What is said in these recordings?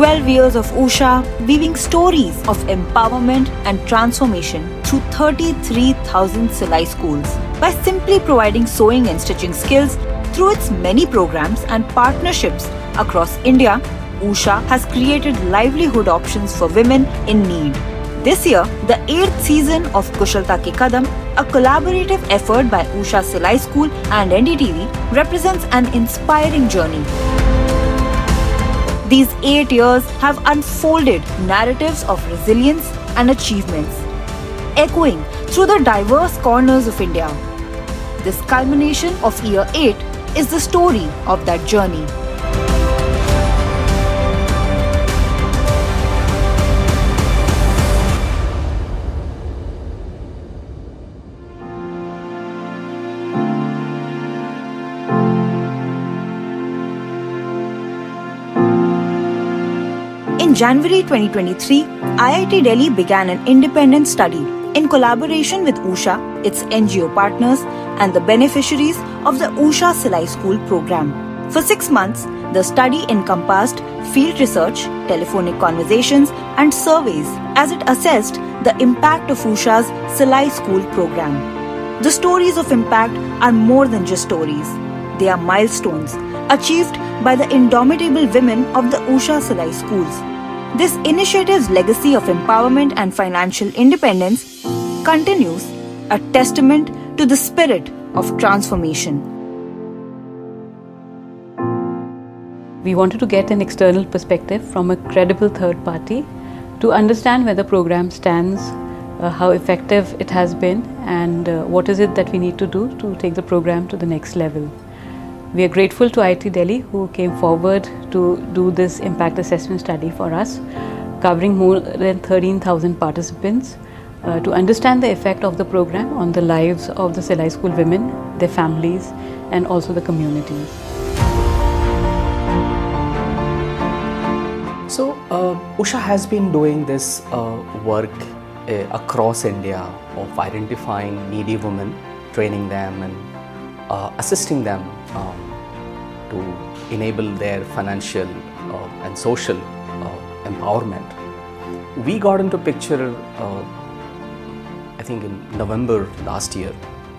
12 years of Usha weaving stories of empowerment and transformation through 33,000 Silai schools. By simply providing sewing and stitching skills through its many programs and partnerships across India, Usha has created livelihood options for women in need. This year, the 8th season of Kushalta ke Kadam, a collaborative effort by Usha Silai School and NDTV, represents an inspiring journey. These 8 years have unfolded narratives of resilience and achievements, echoing through the diverse corners of India. This culmination of year 8 is the story of that journey. In January 2023, IIT Delhi began an independent study in collaboration with Usha, its NGO partners, and the beneficiaries of the Usha Silai School program. For 6 months, the study encompassed field research, telephonic conversations, and surveys as it assessed the impact of Usha's Silai School program. The stories of impact are more than just stories. They are milestones achieved by the indomitable women of the Usha Silai Schools. This initiative's legacy of empowerment and financial independence continues, a testament to the spirit of transformation. We wanted to get an external perspective from a credible third party to understand where the program stands, how effective it has been, and what is it that we need to do to take the program to the next level. We are grateful to IIT Delhi who came forward to do this impact assessment study for us, covering more than 13,000 participants to understand the effect of the program on the lives of the Silai School women, their families, and also the communities. So, Usha has been doing this work across India of identifying needy women, training them and assisting them to enable their financial and social empowerment. We got into picture, I think in November last year,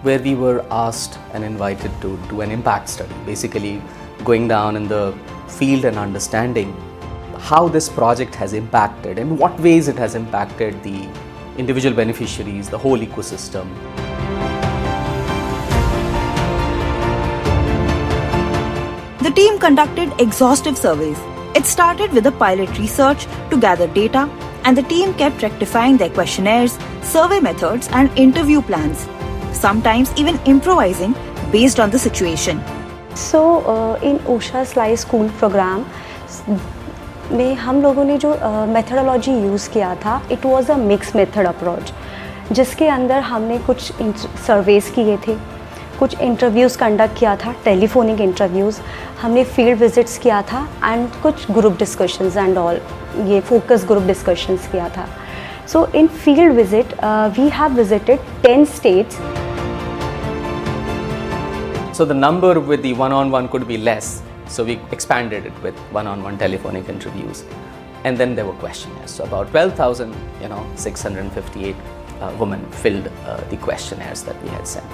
where we were asked and invited to do an impact study, basically going down in the field and understanding how this project has impacted and what ways it has impacted the individual beneficiaries, the whole ecosystem. The team conducted exhaustive surveys. It started with a pilot research to gather data, and the team kept rectifying their questionnaires, survey methods, and interview plans, sometimes even improvising based on the situation. So, in Usha Silai School program, में हम लोगों ने जो methodology use किया था, it was a mix method approach, जिसके अंदर हमने कुछ सर्वेस किए थे, कुछ इंटरव्यूज़ कंडक्ट किया था, टेलीफोनिक इंटरव्यूज़, हमने फील्ड विजिट्स किया था एंड कुछ ग्रुप डिस्कशंस एंड ऑल, ये फोकस ग्रुप डिस्कशंस किया था. So in field visit we have visited 10 states. So the number with the one-on-one could be less. So we expanded it with one-on-one telephonic interviews, and then there were questionnaires. So about 12,658 women filled the questionnaires that we had sent.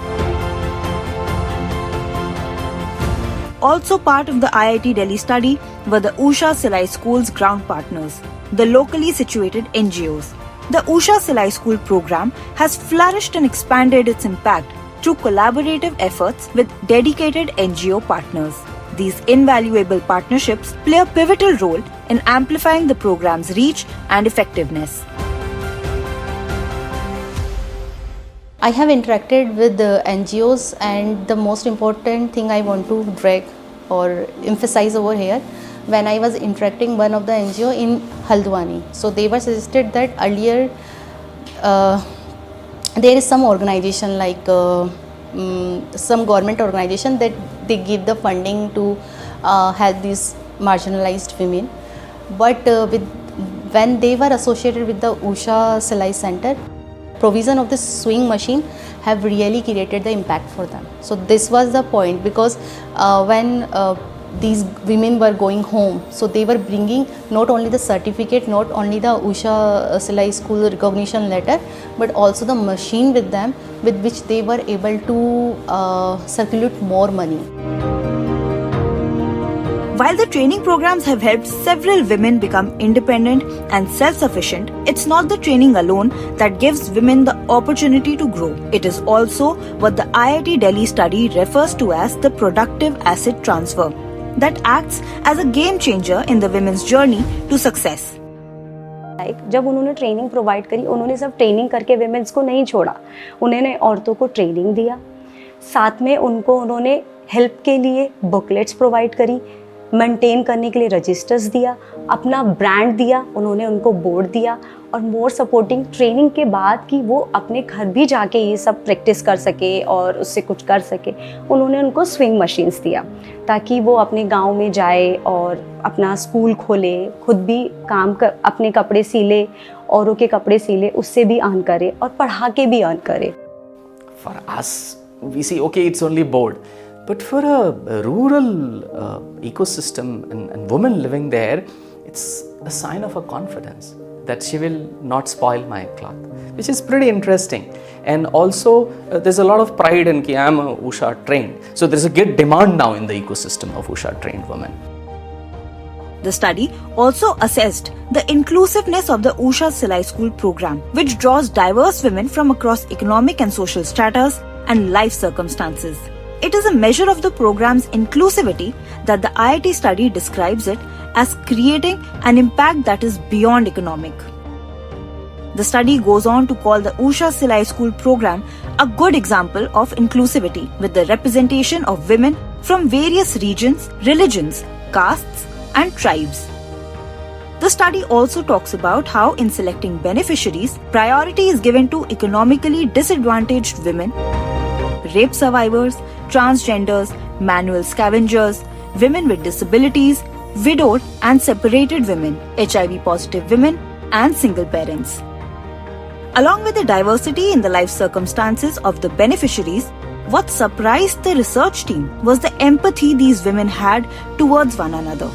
Also part of the IIT Delhi study were the Usha Silai School's ground partners, the locally situated NGOs. The Usha Silai School program has flourished and expanded its impact through collaborative efforts with dedicated NGO partners. These invaluable partnerships play a pivotal role in amplifying the program's reach and effectiveness. I have interacted with the NGOs, and the most important thing I want to drag or emphasize over here, when I was interacting one of the NGO in Haldwani. So they were suggested that earlier there is some organization like some government organization that they give the funding to help these marginalized women, but when they were associated with the Usha Silai Center, provision of this sewing machine have really created the impact for them. So this was the point, because when these women were going home, so they were bringing not only the certificate, not only the Usha Silai School recognition letter, but also the machine with them, with which they were able to circulate more money. While the training programs have helped several women become independent and self-sufficient, it's not the training alone that gives women the opportunity to grow. It is also what the IIT Delhi study refers to as the productive asset transfer, that acts as a game changer in the women's journey to success. जब उन्होंने training provide करी, उन्होंने सब training करके women's को नहीं छोड़ा, उन्होंने औरतों को ट्रेनिंग दिया, साथ में उन्होंने हेल्प के लिए बुकलेट्स प्रोवाइड करी, मेंटेन करने के लिए रजिस्टर्स दिया, अपना ब्रांड दिया, उन्होंने उनको बोर्ड दिया और मोर सपोर्टिंग ट्रेनिंग के बाद कि वो अपने घर भी जाके ये सब प्रैक्टिस कर सके और उससे कुछ कर सके, उन्होंने उनको स्विंग मशीन्स दिया ताकि वो अपने गांव में जाए और अपना स्कूल खोले, खुद भी काम कर, अपने कपड़े सिले, औरों के कपड़े सिले, उससे भी अर्न करे और पढ़ा के भी अर्न करे. For us, we see, okay, it's only board. But for a rural ecosystem and women living there, it's a sign of a confidence that she will not spoil my cloth, which is pretty interesting. And also, there's a lot of pride in ki I'm a Usha trained. So there's a good demand now in the ecosystem of Usha trained women. The study also assessed the inclusiveness of the Usha Silai School program, which draws diverse women from across economic and social stratas and life circumstances. It is a measure of the program's inclusivity that the IIT study describes it as creating an impact that is beyond economic. The study goes on to call the Usha Silai School program a good example of inclusivity with the representation of women from various regions, religions, castes, and tribes. The study also talks about how in selecting beneficiaries, priority is given to economically disadvantaged women, rape survivors, transgenders, manual scavengers, women with disabilities, widowed and separated women, HIV positive women, and single parents. Along with the diversity in the life circumstances of the beneficiaries, what surprised the research team was the empathy these women had towards one another.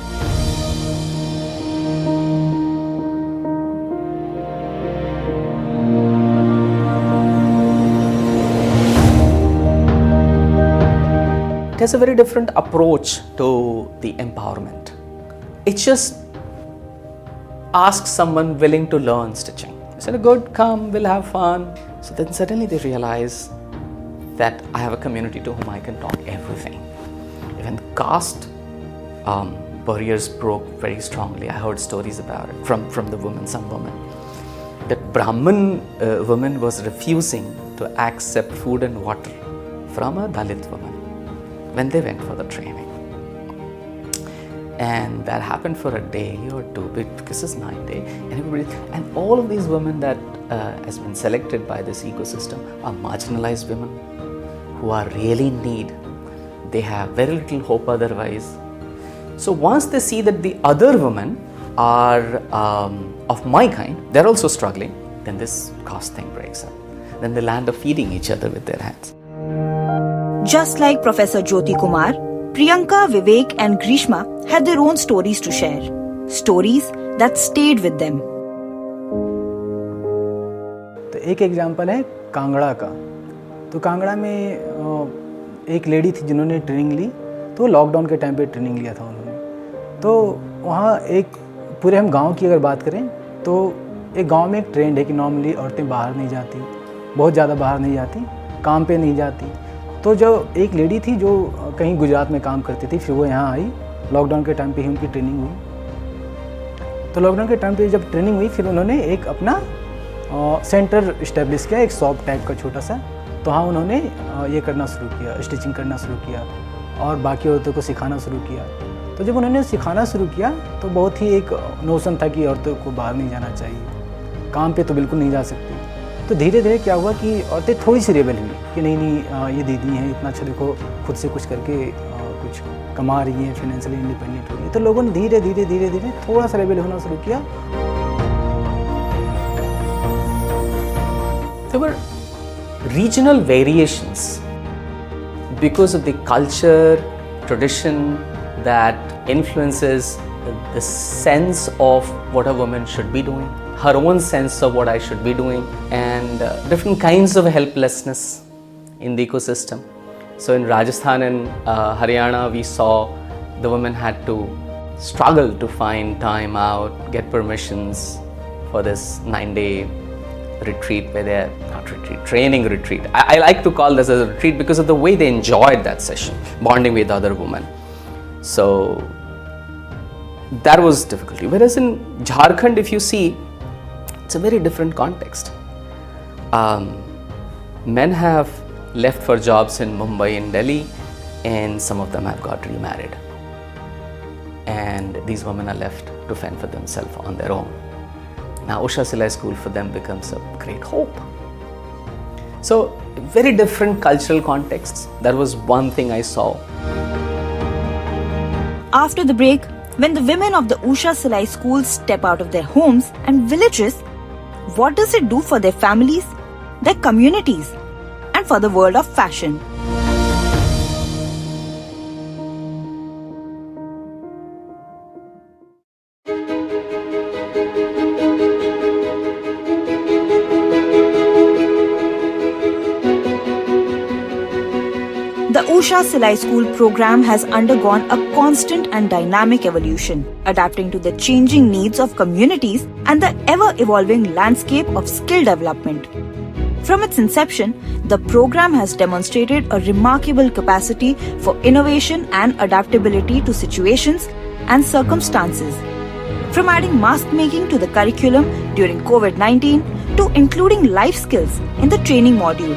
It has a very different approach to the empowerment. It just asks someone willing to learn stitching. They said, good, come, we'll have fun. So then suddenly they realize that I have a community to whom I can talk everything. Even caste barriers broke very strongly. I heard stories about it from the women, some women. That Brahmin woman was refusing to accept food and water from a Dalit woman when they went for the training. And that happened for a day or two, because it's 9 days, and all of these women that has been selected by this ecosystem are marginalized women who are really in need. They have very little hope otherwise. So once they see that the other women are of my kind, they're also struggling, then this caste thing breaks up. Then they land up feeding each other with their hands. Just like Professor Jyoti Kumar, Priyanka, Vivek and Grishma had their own stories to share. Stories that stayed with them. तो एक example है कांगड़ा का. तो कांगड़ा में एक lady थी जिन्होंने training ली, तो लॉकडाउन के टाइम पे ट्रेनिंग लिया था उन्होंने. तो वहाँ एक पूरे हम गांव की अगर बात करें तो एक गांव में एक ट्रेंड है कि नॉर्मली औरतें बाहर नहीं जाती, बहुत ज़्यादा बाहर नहीं जाती, काम पे नहीं जाती. तो जो एक लेडी थी जो कहीं गुजरात में काम करती थी, फिर वो यहाँ आई. लॉकडाउन के टाइम पे ही उनकी ट्रेनिंग हुई. तो लॉकडाउन के टाइम पे जब ट्रेनिंग हुई, फिर उन्होंने एक अपना सेंटर इस्टेब्लिश किया, एक शॉप टाइप का छोटा सा. तो हाँ, उन्होंने ये करना शुरू किया, स्टिचिंग करना शुरू किया और बाकी औरतों को सिखाना शुरू किया. तो जब उन्होंने सिखाना शुरू किया तो बहुत ही एक नोशन था कि औरतों को बाहर नहीं जाना चाहिए, काम पे तो बिल्कुल नहीं जा सकती. तो धीरे धीरे क्या हुआ कि औरतें थोड़ी सी रेबल हुई कि नहीं ये दीदी हैं, इतना अच्छा देखो खुद से कुछ करके कुछ कमा रही हैं, फाइनेंशियली इंडिपेंडेंट हो रही है. तो लोगों ने धीरे धीरे थोड़ा सा रेबल होना शुरू किया. There were regional variations because of the culture, tradition, that influences the sense of what a woman should be doing, her own sense of what I should be doing, and different kinds of helplessness in the ecosystem. So in Rajasthan and Haryana, we saw the women had to struggle to find time out, get permissions for this 9-day retreat where they're not retreat, training retreat. I like to call this as a retreat because of the way they enjoyed that session, bonding with other women. So that was difficulty. Whereas in Jharkhand, if you see, it's a very different context. Men have left for jobs in Mumbai and Delhi, and some of them have got remarried. And these women are left to fend for themselves on their own. Now Usha Silai School for them becomes a great hope. So very different cultural contexts. That was one thing I saw. After the break, when the women of the Usha Silai Schools step out of their homes and villages, what does it do for their families, their communities, and for the world of fashion? The Usha Silai School program has undergone a constant and dynamic evolution, adapting to the changing needs of communities and the ever-evolving landscape of skill development. From its inception, the program has demonstrated a remarkable capacity for innovation and adaptability to situations and circumstances. From adding mask making to the curriculum during COVID-19 to including life skills in the training module,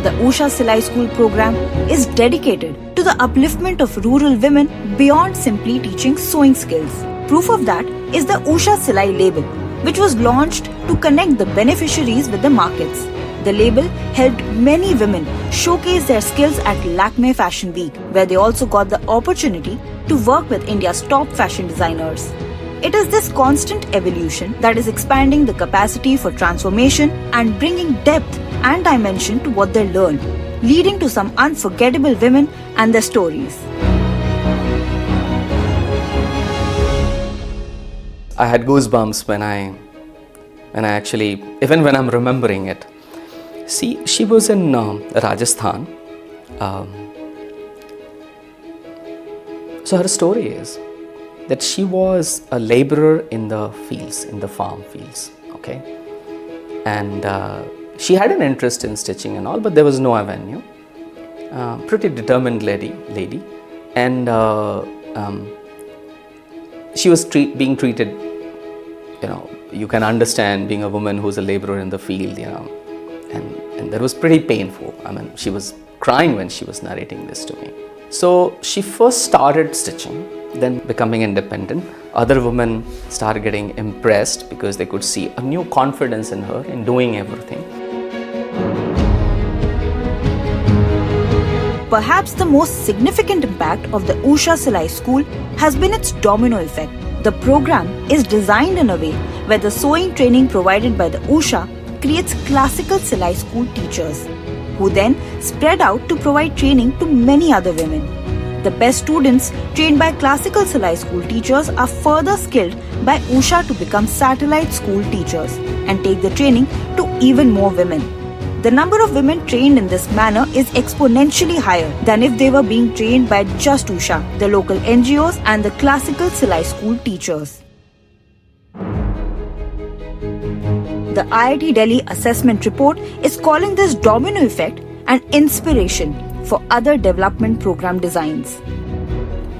the Usha Silai School program is dedicated to the upliftment of rural women beyond simply teaching sewing skills. Proof of that is the Usha Silai label, which was launched to connect the beneficiaries with the markets. The label helped many women showcase their skills at Lakme Fashion Week, where they also got the opportunity to work with India's top fashion designers. It is this constant evolution that is expanding the capacity for transformation and bringing depth and dimension to what they learn, leading to some unforgettable women and their stories. I had goosebumps when I actually, even when I'm remembering it. See, she was in Rajasthan. So her story is that she was a laborer in the fields, in the farm fields, okay? And she had an interest in stitching and all, but there was no avenue. Pretty determined lady. And she was being treated, you can understand being a woman who's a laborer in the field, and that was pretty painful. I mean, she was crying when she was narrating this to me. So she first started stitching, then becoming independent. Other women started getting impressed because they could see a new confidence in her in doing everything. Perhaps the most significant impact of the Usha Silai School has been its domino effect. The program is designed in a way where the sewing training provided by the Usha creates classical Silai School teachers, who then spread out to provide training to many other women. The best students trained by classical Silai School teachers are further skilled by Usha to become satellite school teachers and take the training to even more women. The number of women trained in this manner is exponentially higher than if they were being trained by just Usha, the local NGOs and the classical Silai School teachers. The IIT Delhi assessment report is calling this domino effect an inspiration for other development program designs.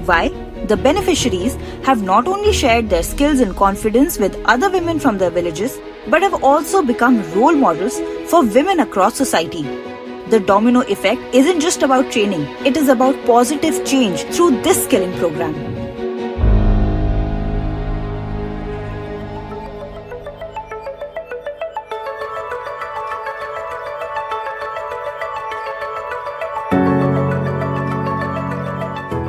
Why? The beneficiaries have not only shared their skills and confidence with other women from their villages, but have also become role models for women across society. The domino effect isn't just about training, it is about positive change through this skilling program.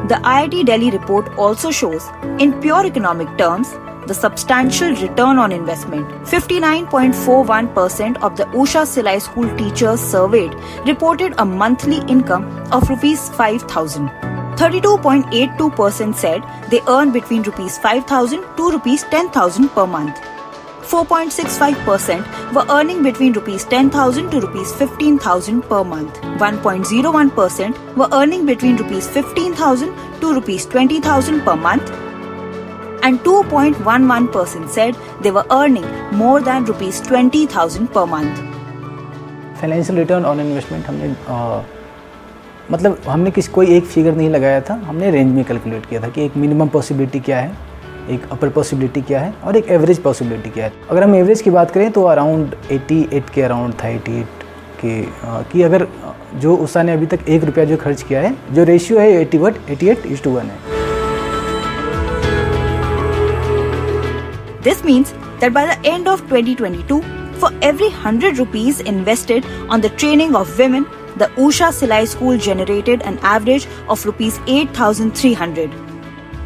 The IIT Delhi report also shows, in pure economic terms, the substantial return on investment. 59.41% of the Usha Silai School teachers surveyed reported a monthly income of Rs 5,000. 32.82% said they earn between rupees 5,000 to rupees 10,000 per month. 4.65% were earning between rupees 10,000 to rupees 15,000 per month. 1.01% were earning between rupees 15,000 to rupees 20,000 per month. And 2.11% said they were earning more than rupees 20,000 per month. Financial return on investment हमने कोई एक figure नहीं लगाया था, हमने range में calculate किया था कि एक मिनिमम पॉसिबिलिटी क्या है, एक अपर पॉसिबिलिटी क्या है और एक एवरेज पॉसिबिलिटी क्या है। अगर हम एवरेज की बात करें तो अराउंड 88 के अराउंड था, 88 के कि अगर जो उषा ने अभी तक 1 रुपया जो खर्च किया है, जो रेशियो है 88:1 है। This means that by the end of 2022, for every 100 rupees invested on the training of women, the Usha Silai School generated an average of rupees 8,300.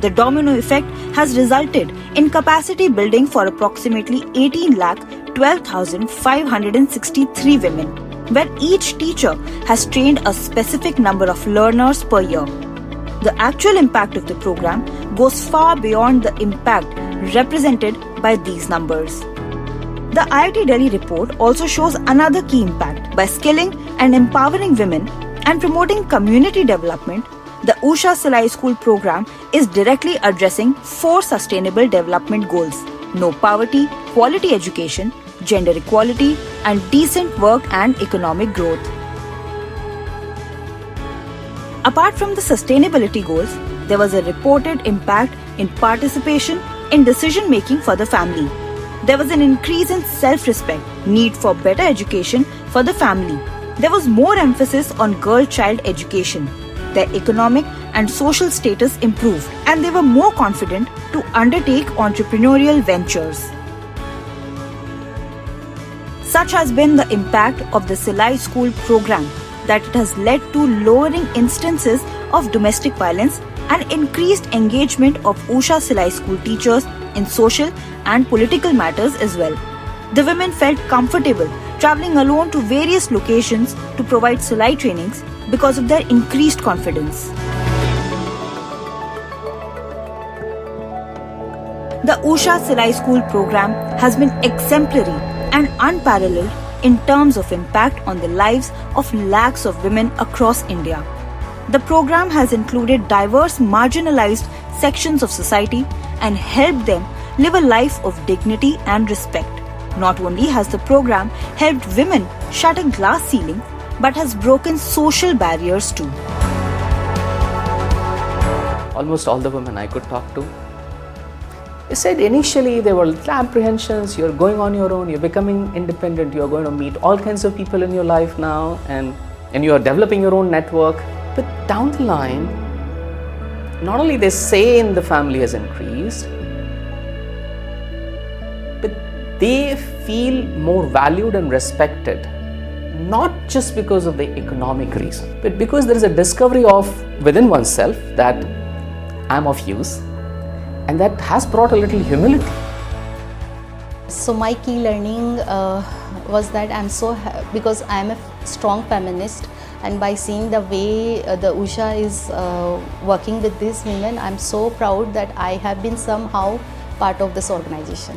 The domino effect has resulted in capacity building for approximately 18,12,563 women, where each teacher has trained a specific number of learners per year. The actual impact of the program goes far beyond the impact represented by these numbers. The IIT Delhi report also shows another key impact. By skilling and empowering women and promoting community development, the Usha Silai School program is directly addressing 4 sustainable development goals: no poverty, quality education, gender equality, and decent work and economic growth. Apart from the sustainability goals, there was a reported impact in participation in decision making for the family. There was an increase in self-respect, need for better education for the family. There was more emphasis on girl-child education. Their economic and social status improved, and they were more confident to undertake entrepreneurial ventures. Such has been the impact of the Silai School program that it has led to lowering instances of domestic violence and increased engagement of Usha Silai School teachers in social and political matters as well. The women felt comfortable travelling alone to various locations to provide Silai trainings because of their increased confidence. The Usha Silai School program has been exemplary and unparalleled in terms of impact on the lives of lakhs of women across India. The program has included diverse marginalized sections of society and helped them live a life of dignity and respect. Not only has the program helped women shatter glass ceilings, but has broken social barriers too. Almost all the women I could talk to, they said initially there were little apprehensions, you're going on your own, you're becoming independent, you're going to meet all kinds of people in your life now, and you're developing your own network. But down the line, not only their say in the family has increased, but they feel more valued and respected, not just because of the economic reason, but because there is a discovery of within oneself that I'm of use, and that has brought a little humility. So my key learning was that because I am a strong feminist, and by seeing the way the Usha is working with these women, I'm so proud that I have been somehow part of this organization.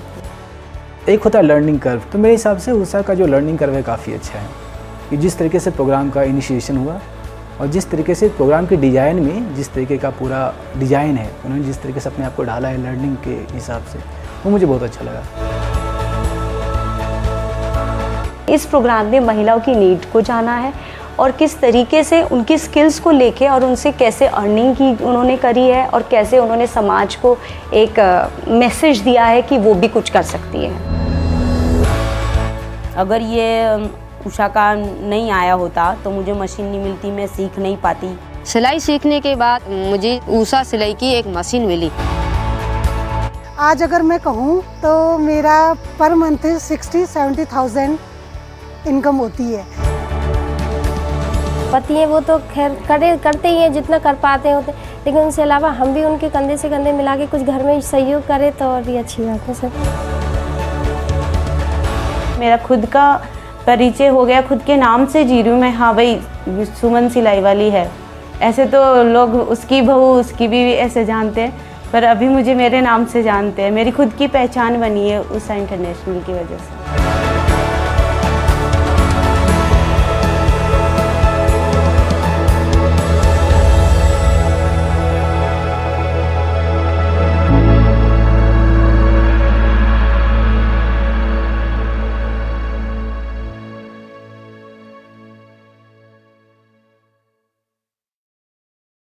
एक होता है learning curve, तो मेरे हिसाब से उषा का जो learning curve है काफ़ी अच्छा है कि जिस तरीके से प्रोग्राम का इनिशिएशन हुआ और जिस तरीके से प्रोग्राम के डिज़ाइन में जिस तरीके का पूरा डिज़ाइन है, उन्होंने जिस तरीके से अपने आप को डाला है लर्निंग के हिसाब से, वो मुझे बहुत अच्छा लगा। इस प्रोग्राम में महिलाओं की नीड को जाना है और किस तरीके से उनकी स्किल्स को लेके और उनसे कैसे अर्निंग की उन्होंने करी है और कैसे उन्होंने समाज को एक मैसेज दिया है कि वो भी कुछ कर सकती है। अगर ये उषा का नहीं आया होता तो मुझे मशीन नहीं मिलती, मैं सीख नहीं पाती। सिलाई सीखने के बाद मुझे उषा सिलाई की एक मशीन मिली। आज अगर मैं कहूँ तो मेरा पर मंथ 60-70,000 इनकम होती है। पति है वो तो खैर करते ही हैं जितना कर पाते होते, लेकिन उनसे अलावा हम भी उनके कंधे से कंधे मिला के कुछ घर में सहयोग करें तो और भी अच्छी बात है सर। मेरा खुद का परिचय हो गया, खुद के नाम से जी रही हूँ मैं, हाँ भाई सुमन सिलाई वाली है, ऐसे तो लोग उसकी बहू उसकी बीवी ऐसे जानते हैं, पर अभी मुझे मेरे नाम से जानते हैं। मेरी खुद की पहचान बनी है उषा इंटरनेशनल की वजह से।